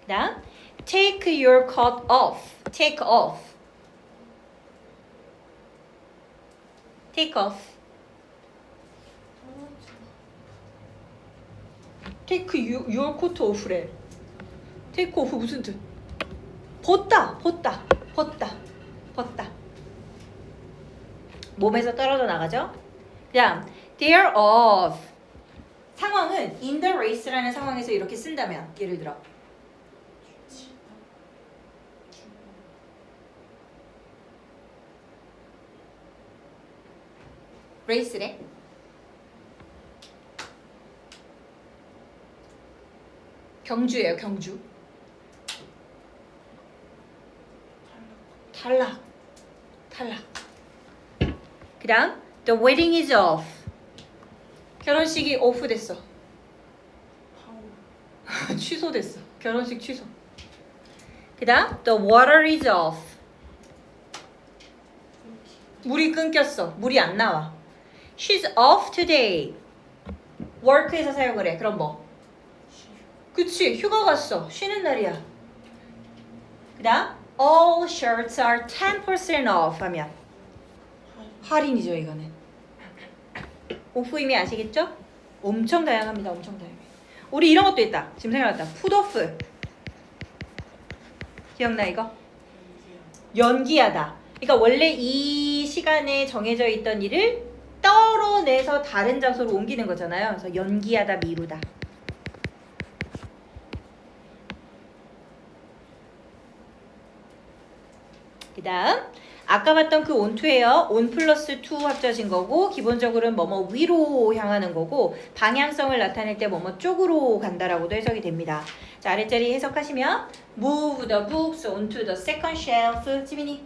그 다음 take your coat off. take off. take off. take your coat off래. take off 무슨 뜻? 벗다. 벗다. 벗다. 벗다. 몸에서 떨어져 나가죠. 그 다음 they're off. 상황은 in the race라는 상황에서 이렇게 쓴다면 예를 들어 race래. 경주예요. 경주. 탈락. 탈락. 그 다음 the wedding is off. 결혼식이 오프 됐어. 취소됐어. 결혼식 취소. 그 다음 the water is off. 물이 끊겼어. 물이 안 나와. She's off today. work에서 사용을 해. 그럼 뭐? 그치. 휴가 갔어. 쉬는 날이야. 그 다음 all shirts are 10% off 하면 할인이죠. 이거는. 오프 의미 아시겠죠? 엄청 다양합니다. 엄청 다양해. 우리 이런 것도 있다. 지금 생각났다. put off. 기억나 이거? 연기하다. 그러니까 원래 이 시간에 정해져 있던 일을 떨어내서 다른 장소로 옮기는 거잖아요. 그래서 연기하다, 미루다. 그 다음 아까 봤던 그 onto예요. on 플러스 to 합쳐진 거고 기본적으로는 뭐뭐 위로 향하는 거고 방향성을 나타낼 때 뭐뭐 쪽으로 간다라고도 해석이 됩니다. 자, 아래자리 해석하시면 move the books onto the second shelf. 지민이.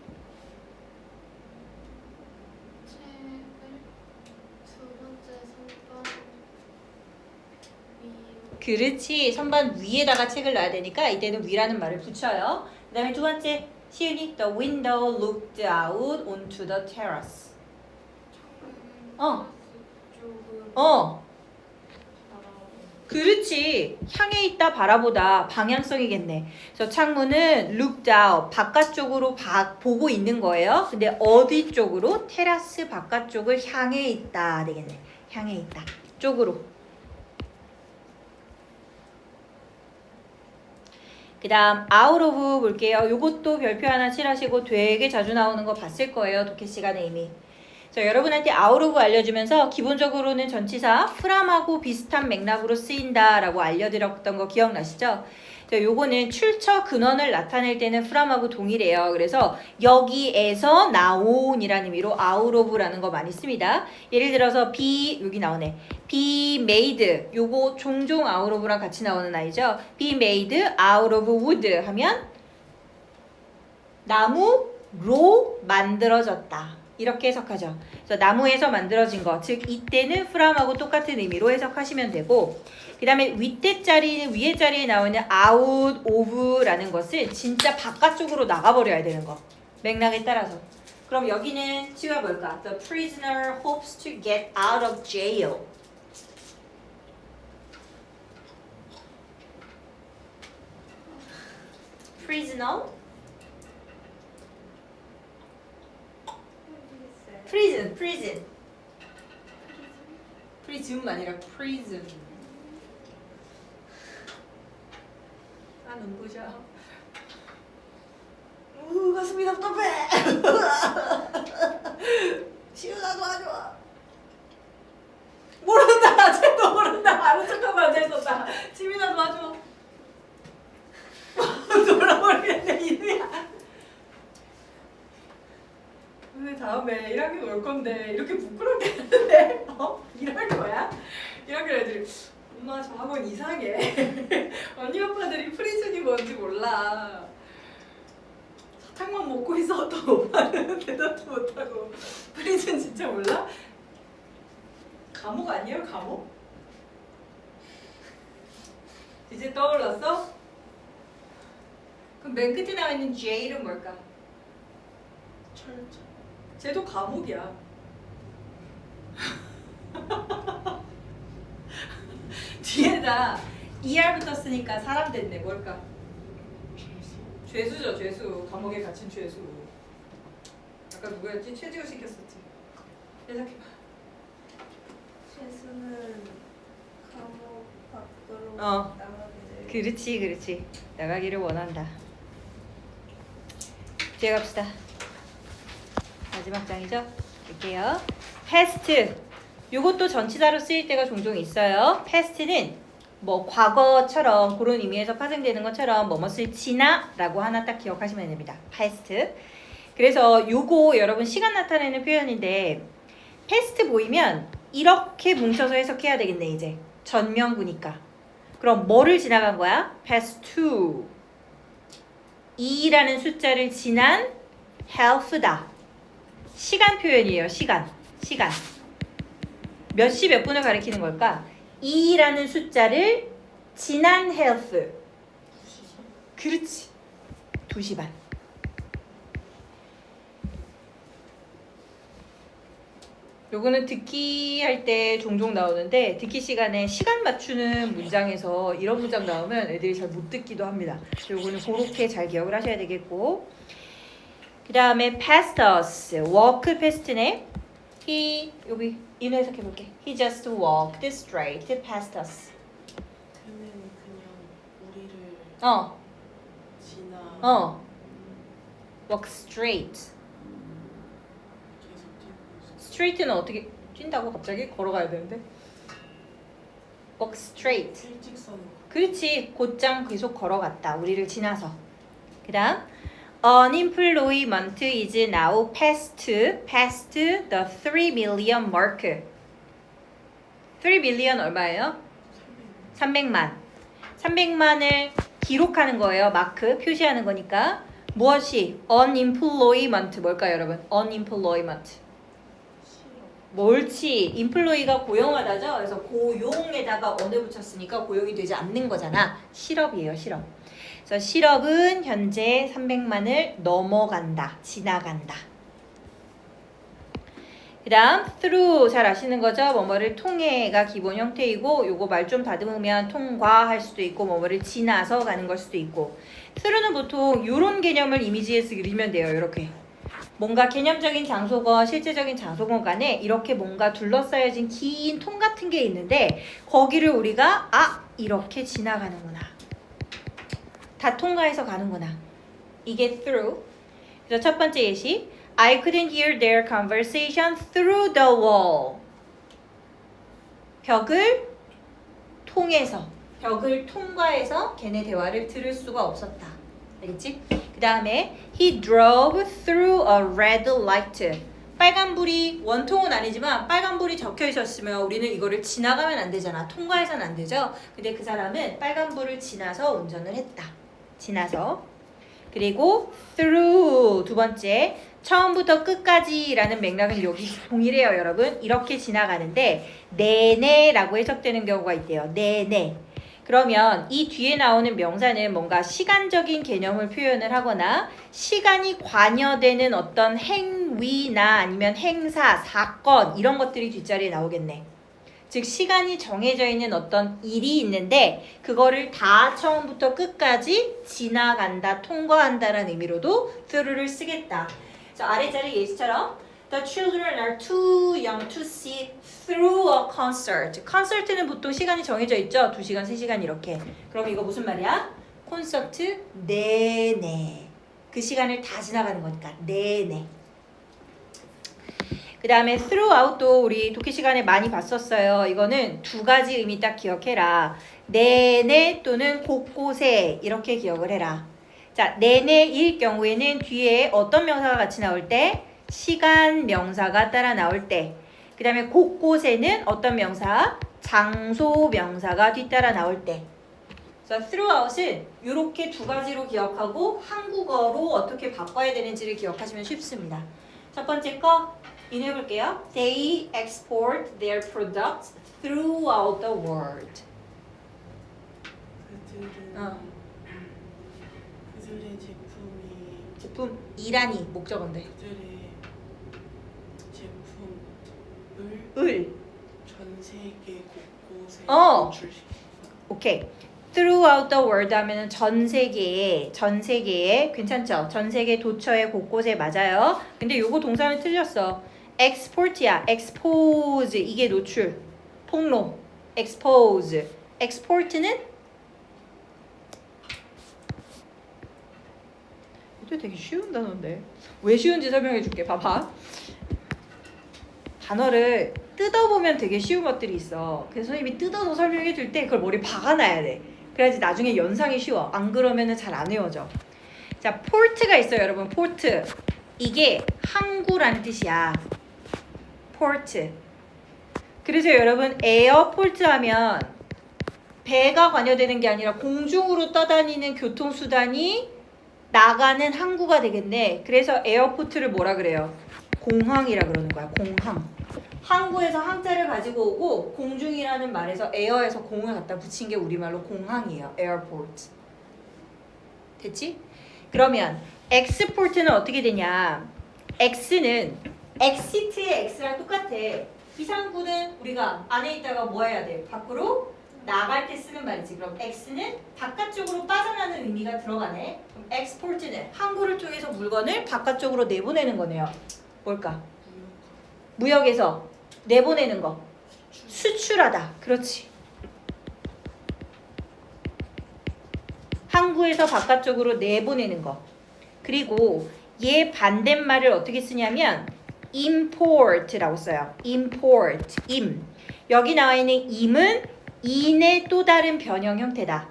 책을 두 번째 선반 위로. 그렇지. 선반 위에다가 책을 놔야 되니까 이때는 위라는 말을 붙여요. 그 다음에 두 번째 시은이 the window looked out onto the terrace. 어. 어. 그렇지. 향해 있다 바라보다 방향성이겠네. 그래서 창문은 looked out 바깥쪽으로 보고 있는 거예요. 근데 어디 쪽으로? 테라스 바깥쪽을 향해 있다 되겠네. 향해 있다. 쪽으로. 그 다음 out of 볼게요. 요것도 별표 하나 칠하시고 되게 자주 나오는 거 봤을 거예요. 독해 시간에 이미. 자, 여러분한테 out of 알려주면서 기본적으로는 전치사 from하고 비슷한 맥락으로 쓰인다라고 알려드렸던 거 기억나시죠? 자, 요거는 출처 근원을 나타낼 때는 from하고 동일해요. 그래서 여기에서 나온이라는 의미로 out of라는 거 많이 씁니다. 예를 들어서 be 여기 나오네. be made 요거 종종 out of랑 같이 나오는 아이죠. be made out of wood 하면 나무로 만들어졌다. 이렇게 해석하죠. 그래서 나무에서 만들어진 거, 즉 이때는 from하고 똑같은 의미로 해석하시면 되고 그 다음에 위에 자리에 나오는 out of라는 것을 진짜 바깥쪽으로 나가버려야 되는 거. 맥락에 따라서. 그럼 여기는 치가 뭘까? The prisoner hopes to get out of jail. prisoner prison prison이 아니라 prison. 아, 눈부셔. 가슴이 답답해. 시우나 도와줘. 모른다. 쟤도 모른다. 아는 척하고 앉아있었다. 지민아 도와줘. 맞아. 돌아버리겠네 이누야. 근데 다음에 1학년 올 건데 이렇게 부끄럽게 하는데 이럴 거야? 1학년 애들이 엄마 저 학원 이상해. 언니 오빠들이 프리즌이 뭔지 몰라. 사탕만 먹고 있어도 오빠는 대답도 못하고 프리즌 진짜 몰라? 감옥 아니에요 감옥? 이제 떠올랐어? 그럼 맨 끝에 나와 있는 J는 뭘까? 철저. 쟤도 감옥이야. 뒤에다 ER 붙었으니까 사람 됐네. 뭘까? 죄수죠, 죄수. 감옥에 갇힌 죄수. 아까 누구였지? 최지우 시켰었지. 해석해봐. 재수는 감옥 밖으로 어. 나가게 돼. 그렇지, 그렇지. 나가기를 원한다. 뒤에 갑시다. 마지막 장이죠? 볼게요. past. 요것도 전치사로 쓰일 때가 종종 있어요. past는 뭐 과거처럼 그런 의미에서 파생되는 것처럼 뭐뭇을 지나라고 하나 딱 기억하시면 됩니다. past. 그래서 요거 여러분 시간 나타내는 표현인데 past 보이면 이렇게 뭉쳐서 해석해야 되겠네 이제. 전명구니까. 그럼 뭐를 지나간 거야? pass to. 2라는 숫자를 지난 half다. 시간 표현이에요. 시간. 몇 시 몇 분을 가리키는 걸까? 2라는 숫자를 지난 half. 그렇지. 2시 반. 요거는 듣기 할 때 종종 나오는데 듣기 시간에 시간 맞추는 문장에서 이런 문장 나오면 애들이 잘 못 듣기도 합니다. 요거는 그렇게 잘 기억을 하셔야 되겠고, 그 다음에 past us, walk past네. He, 여기 인호 해석해 볼게. He just walked straight past us. 그는 그냥 우리를 어, 지나 walk straight. 계속 뛰고 있어. straight는 어떻게 뛴다고 갑자기 걸어가야 되는데? walk straight. 일직선으로. 그렇지. 곧장 계속 걸어갔다. 우리를 지나서. 그 다음 unemployment is now past the 3 million mark. 3 million 얼마예요? 300만. 300만을 기록하는 거예요. 마크 표시하는 거니까. 무엇이 unemployment 뭘까요, 여러분? unemployment. 옳지. employee가 고용하다죠. 그래서 고용에다가 on을 붙였으니까 고용이 되지 않는 거잖아. 실업이에요, 실업. 그래서 실업은 현재 300만을 넘어간다. 지나간다. 그 다음 through 잘 아시는 거죠? 뭐뭐를 통해가 기본 형태이고 요거 말 좀 다듬으면 통과할 수도 있고 뭐뭐를 지나서 가는 걸 수도 있고, through는 보통 요런 개념을 이미지에서 그리면 돼요. 이렇게 뭔가 개념적인 장소건 실제적인 장소건 간에 이렇게 뭔가 둘러싸여진 긴 통 같은 게 있는데 거기를 우리가 이렇게 지나가는구나. 다 통과해서 가는구나. 이게 through. 그래서 첫 번째 예시. I couldn't hear their conversation through the wall. 벽을 통해서, 벽을 통과해서 걔네 대화를 들을 수가 없었다. 알겠지? 그 다음에 he drove through a red light. 빨간불이 원통은 아니지만 빨간불이 적혀 있었으면 우리는 이거를 지나가면 안 되잖아. 통과해서는 안 되죠. 근데 그 사람은 빨간불을 지나서 운전을 했다. 지나서. 그리고 through 두 번째. 처음부터 끝까지라는 맥락은 여기 동일해요, 여러분. 이렇게 지나가는데 내내라고 해석되는 경우가 있대요. 내내. 그러면 이 뒤에 나오는 명사는 뭔가 시간적인 개념을 표현을 하거나 시간이 관여되는 어떤 행위나 아니면 행사, 사건 이런 것들이 뒷자리에 나오겠네. 즉 시간이 정해져 있는 어떤 일이 있는데 그거를 다 처음부터 끝까지 지나간다, 통과한다라는 의미로도 through를 쓰겠다. 자, 아래자리 예시처럼 The children are too young to see through a concert. 콘서트는 보통 시간이 정해져 있죠. 2시간, 3시간 이렇게. 그럼 이거 무슨 말이야? 콘서트 내내. 그 시간을 다 지나가는 거니까 내내. 그 다음에 throughout도 우리 독해 시간에 많이 봤었어요. 이거는 두 가지 의미 딱 기억해라. 내내 또는 곳곳에 이렇게 기억을 해라. 자, 내내일 경우에는 뒤에 어떤 명사가 같이 나올 때? 시간 명사가 따라 나올 때. 그 다음에 곳곳에는 어떤 명사? 장소 명사가 뒤따라 나올 때. 그래서 throughout은 이렇게 두 가지로 기억하고 한국어로 어떻게 바꿔야 되는지를 기억하시면 쉽습니다. 첫 번째 거 인해볼게요. They export their products throughout the world. 그들은 그들의 제품이 제품이라니 목적어인데. 그들의 제품을 을. 전 세계 곳곳에 어. 노출시킨다. 오케이. Throughout the world 하면은 전 세계에 괜찮죠? 전 세계 도처에 곳곳에 맞아요. 근데 요거 동사는 틀렸어. export야. expose 이게 노출. 폭로. expose. export는 이거 되게 쉬운 단어인데. 왜 쉬운지 설명해 줄게. 봐봐. 단어를 뜯어보면 되게 쉬운 것들이 있어. 그래서 선생님이 뜯어서 설명해 줄 때 그걸 머리에 박아놔야 돼. 그래야지 나중에 연상이 쉬워. 안 그러면은 잘 안 외워져. 자, 포트가 있어요, 여러분. 포트. 이게 항구라는 뜻이야. 포트. 그래서 여러분 에어포트 하면 배가 관여되는 게 아니라 공중으로 떠다니는 교통수단이 나가는 항구가 되겠네. 그래서 에어포트를 뭐라 그래요? 공항이라 그러는 거야. 공항. 항구에서 항자를 가지고 오고 공중이라는 말에서 에어에서 공을 갖다 붙인 게 우리말로 공항이에요. 에어포트. 됐지? 그러면 엑스포트는 어떻게 되냐? X는 exit의 X랑 똑같아. 비상구는 우리가 안에 있다가 뭐 해야 돼? 밖으로 나갈 때 쓰는 말이지. 그럼 X는 바깥쪽으로 빠져나가는 의미가 들어가네. 그럼 export는 항구를 통해서 물건을 바깥쪽으로 내보내는 거네요. 뭘까? 무역에서 내보내는 거. 수출하다. 그렇지. 항구에서 바깥쪽으로 내보내는 거. 그리고 얘 반대말을 어떻게 쓰냐면 import라고 써요. import, im. 여기 나와 있는 im은 in의 또 다른 변형 형태다.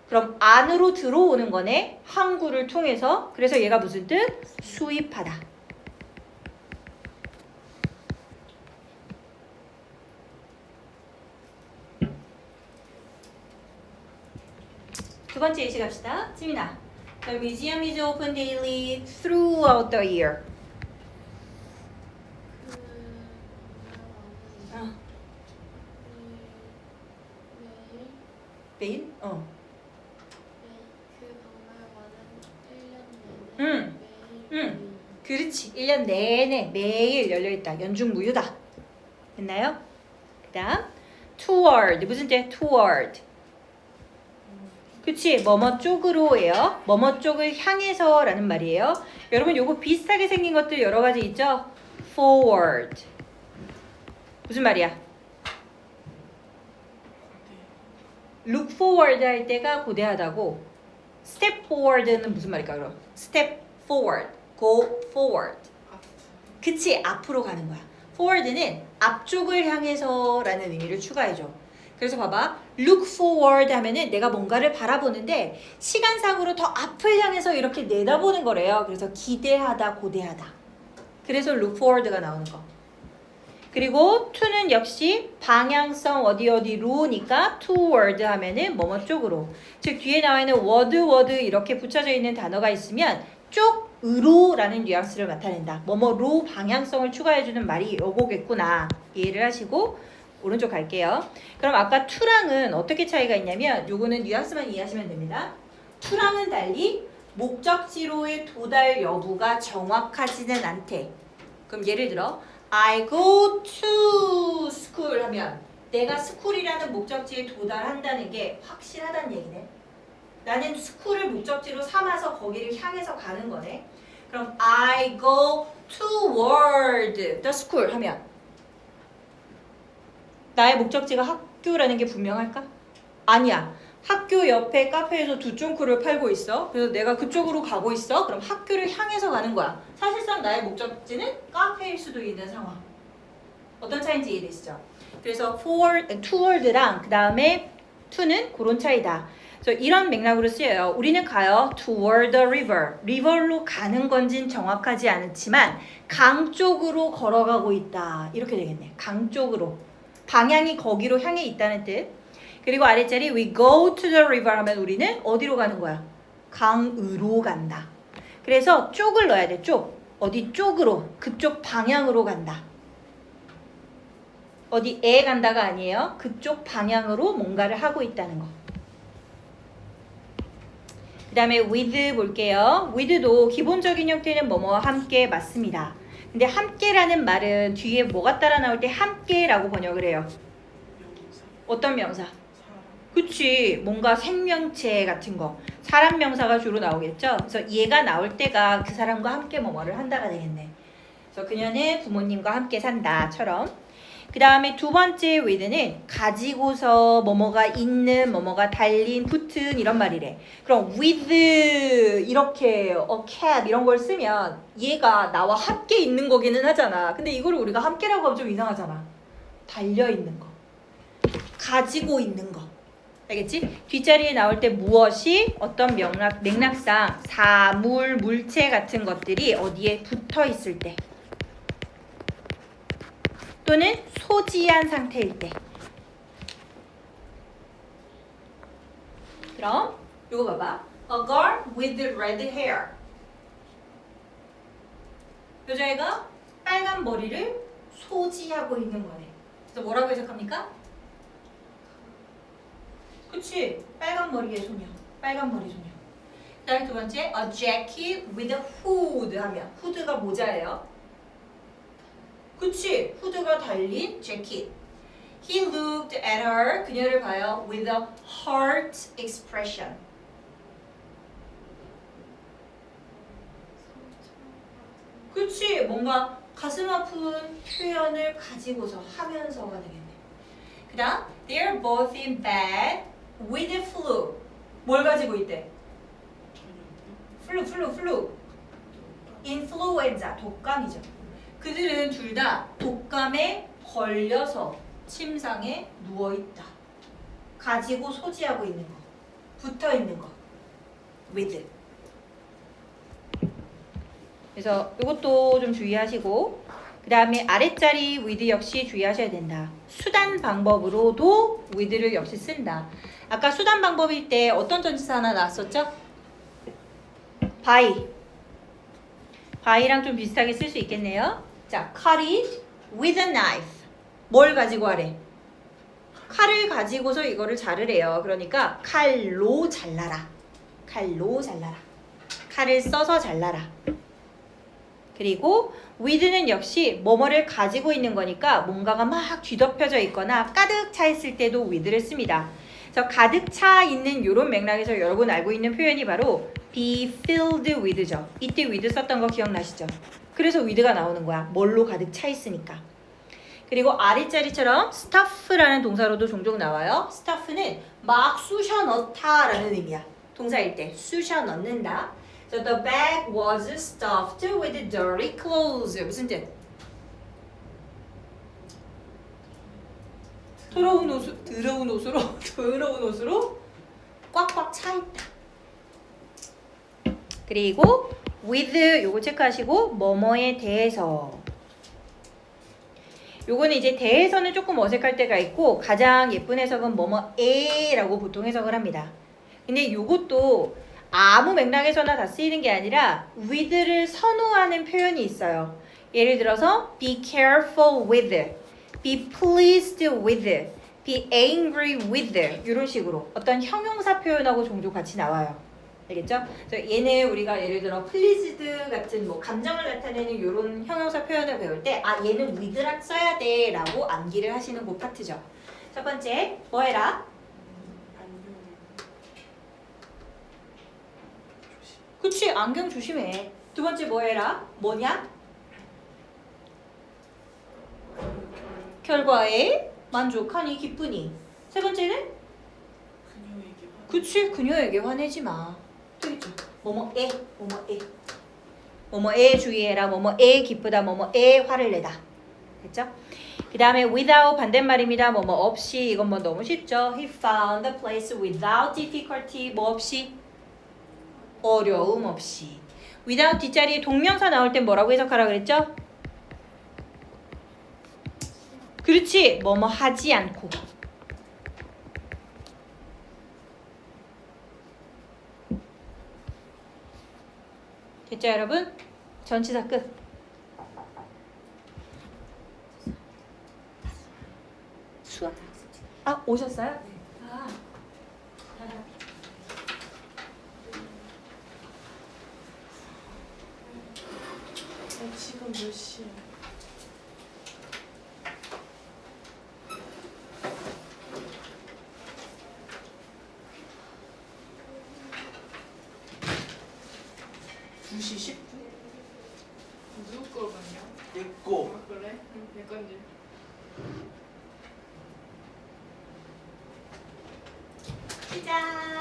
그럼 안으로 들어오는 거네. 항구를 통해서. 그래서 얘가 무슨 뜻? 수입하다. 두 번째 예시 갑시다. 지민아. The museum is open daily throughout the year. 어. 매일? 어. 그렇지. 1년 내내 매일 열려있다. 연중무휴다. 됐나요? 그 다음 toward. 무슨 뜻? toward. 그치? 뭐뭐 쪽으로예요. 뭐뭐 쪽을 향해서 라는 말이에요. 여러분 요거 비슷하게 생긴 것들 여러 가지 있죠? forward. 무슨 말이야? look forward 할 때가 고대하다고. step forward는 무슨 말일까 그럼? step forward. go forward. 그치? 앞으로 가는 거야. forward는 앞쪽을 향해서 라는 의미를 추가해줘. 그래서 봐봐. look forward 하면은 내가 뭔가를 바라보는데 시간상으로 더 앞을 향해서 이렇게 내다보는 거래요. 그래서 기대하다, 고대하다. 그래서 look forward가 나오는 거. 그리고 to는 역시 방향성 어디로니까 toward 하면은 뭐뭐 쪽으로. 즉 뒤에 나와 있는 word 이렇게 붙여져 있는 단어가 있으면 쪽으로라는 뉘앙스를 나타낸다. 뭐뭐로 방향성을 추가해주는 말이 요거겠구나. 이해를 하시고 오른쪽 갈게요. 그럼 아까 to랑은 어떻게 차이가 있냐면 요거는 뉘앙스만 이해하시면 됩니다. to랑은 달리 목적지로의 도달 여부가 정확하지는 않대. 그럼 예를 들어 I go to school 하면 내가 스쿨이라는 목적지에 도달한다는 게 확실하다는 얘기네. 나는 스쿨을 목적지로 삼아서 거기를 향해서 가는 거네. 그럼 I go toward the school 하면 나의 목적지가 학교라는 게 분명할까? 아니야. 학교 옆에 카페에서 두쫑크를 팔고 있어. 그래서 내가 그쪽으로 가고 있어. 그럼 학교를 향해서 가는 거야. 사실상 나의 목적지는 카페일 수도 있는 상황. 어떤 차이인지 이해되시죠? 그래서 toward랑 그 다음에 to는 그런 차이다. 그래서 이런 맥락으로 쓰여요. 우리는 가요. toward the river. river로 가는 건진 정확하지 않지만 강 쪽으로 걸어가고 있다. 이렇게 되겠네. 강 쪽으로. 방향이 거기로 향해 있다는 뜻. 그리고 아랫자리 we go to the river 하면 우리는 어디로 가는 거야? 강으로 간다. 그래서 쪽을 넣어야 돼. 쪽. 어디 쪽으로. 그쪽 방향으로 간다. 어디에 간다가 아니에요. 그쪽 방향으로 뭔가를 하고 있다는 거. 그 다음에 with 볼게요. with도 기본적인 형태는 뭐뭐와 함께 맞습니다. 근데 함께라는 말은 뒤에 뭐가 따라 나올 때 함께라고 번역을 해요. 명사. 어떤 명사? 사람. 그치. 뭔가 생명체 같은 거. 사람 명사가 주로 나오겠죠. 그래서 얘가 나올 때가 그 사람과 함께 뭐뭐를 한다가 되겠네. 그래서 그녀는 부모님과 함께 산다처럼. 그 다음에 두 번째 with는 가지고서 뭐뭐가 있는, 뭐뭐가 달린, 붙은 이런 말이래. 그럼 with 이렇게 cap 이런 걸 쓰면 얘가 나와 함께 있는 거기는 하잖아. 근데 이거를 우리가 함께라고 하면 좀 이상하잖아. 달려 있는 거. 가지고 있는 거. 알겠지? 뒷자리에 나올 때 무엇이 어떤 맥락상 사물, 물체 같은 것들이 어디에 붙어 있을 때 또는 소지한 상태일 때. 그럼 이거 봐봐. A girl with red hair. 여자애가 빨간 머리를 소지하고 있는 거네. 그래서 뭐라고 해석합니까? 그치? 빨간 머리의 소녀. 빨간 머리 소녀. 그 다음에 두 번째 A jacket with a hood 하면 후드가 모자예요. 그치? 후드가 달린 재킷. He looked at her. 그녀를 봐요. With a hurt expression. 그치? 뭔가 가슴 아픈 표현을 가지고서 하면서가 되겠네. 그 다음 They're both in bed with the flu. 뭘 가지고 있대? flu. influenza. 독감이죠. 그들은 둘 다 독감에 걸려서 침상에 누워있다. 가지고 소지하고 있는 거. 붙어있는 거. with. 그래서 이것도 좀 주의하시고 그 다음에 아랫자리 with 역시 주의하셔야 된다. 수단 방법으로도 with를 역시 쓴다. 아까 수단 방법일 때 어떤 전치사 하나 나왔었죠? by. by랑 좀 비슷하게 쓸 수 있겠네요. 자, cut it with a knife. 뭘 가지고 하래? 칼을 가지고서 이거를 자르래요. 그러니까 칼로 잘라라. 칼로 잘라라. 칼을 써서 잘라라. 그리고 with는 역시 뭐뭐를 가지고 있는 거니까 뭔가가 막 뒤덮여져 있거나 가득 차 있을 때도 with를 씁니다. 그래서 가득 차 있는 이런 맥락에서 여러분 알고 있는 표현이 바로 be filled with죠. 이때 with 썼던 거 기억나시죠? 그래서 with가 나오는 거야. 뭘로 가득 차 있으니까. 그리고 아랫자리처럼 stuff라는 동사로도 종종 나와요. stuff는 막 쑤셔 넣다라는 의미야. 동사일 때 쑤셔 넣는다. So the bag was stuffed with dirty clothes. 무슨 뜻? 더러운 옷으로 꽉꽉 차 있다. 그리고 with 요거 체크하시고 뭐뭐에 대해서. 요거는 이제 대해서는 조금 어색할 때가 있고 가장 예쁜 해석은 뭐뭐에라고 보통 해석을 합니다. 근데 요것도 아무 맥락에서나 다 쓰이는 게 아니라 with를 선호하는 표현이 있어요. 예를 들어서 be careful with, be pleased with, be angry with 이런 식으로 어떤 형용사 표현하고 종종 같이 나와요. 알겠죠? 그래서 얘는 우리가 예를 들어 pleased 같은 뭐 감정을 나타내는 이런 형용사 표현을 배울 때 아 얘는 with랑 써야 돼 라고 암기를 하시는 그 파트죠. 첫 번째 뭐 해라? 그치 안경 조심해. 두 번째 뭐 해라? 뭐냐? 결과에 만족하니 기쁘니. 세 번째는 그녀에게 그치, 그녀에게 화내지 마. 되겠죠. 뭐뭐에, 뭐뭐에. 뭐뭐에 주의해라. 뭐뭐에 기쁘다. 뭐뭐에 화를 내다. 됐죠? 그 다음에 without 반대말입니다. 뭐뭐 없이. 이건 뭐 너무 쉽죠. He found the place without difficulty. 뭐 없이? 어려움 없이. without 뒷자리에 동명사 나올 땐 뭐라고 해석하라 그랬죠? 그렇지. 뭐뭐 하지 않고. 됐죠, 여러분? 전치사 끝. 수학. 아, 오셨어요? 아. 지금 몇 시야? 두 시 10분? 누구 걸 봤냐? 내 거. 아, 그래? 응, 내 건지. 짠.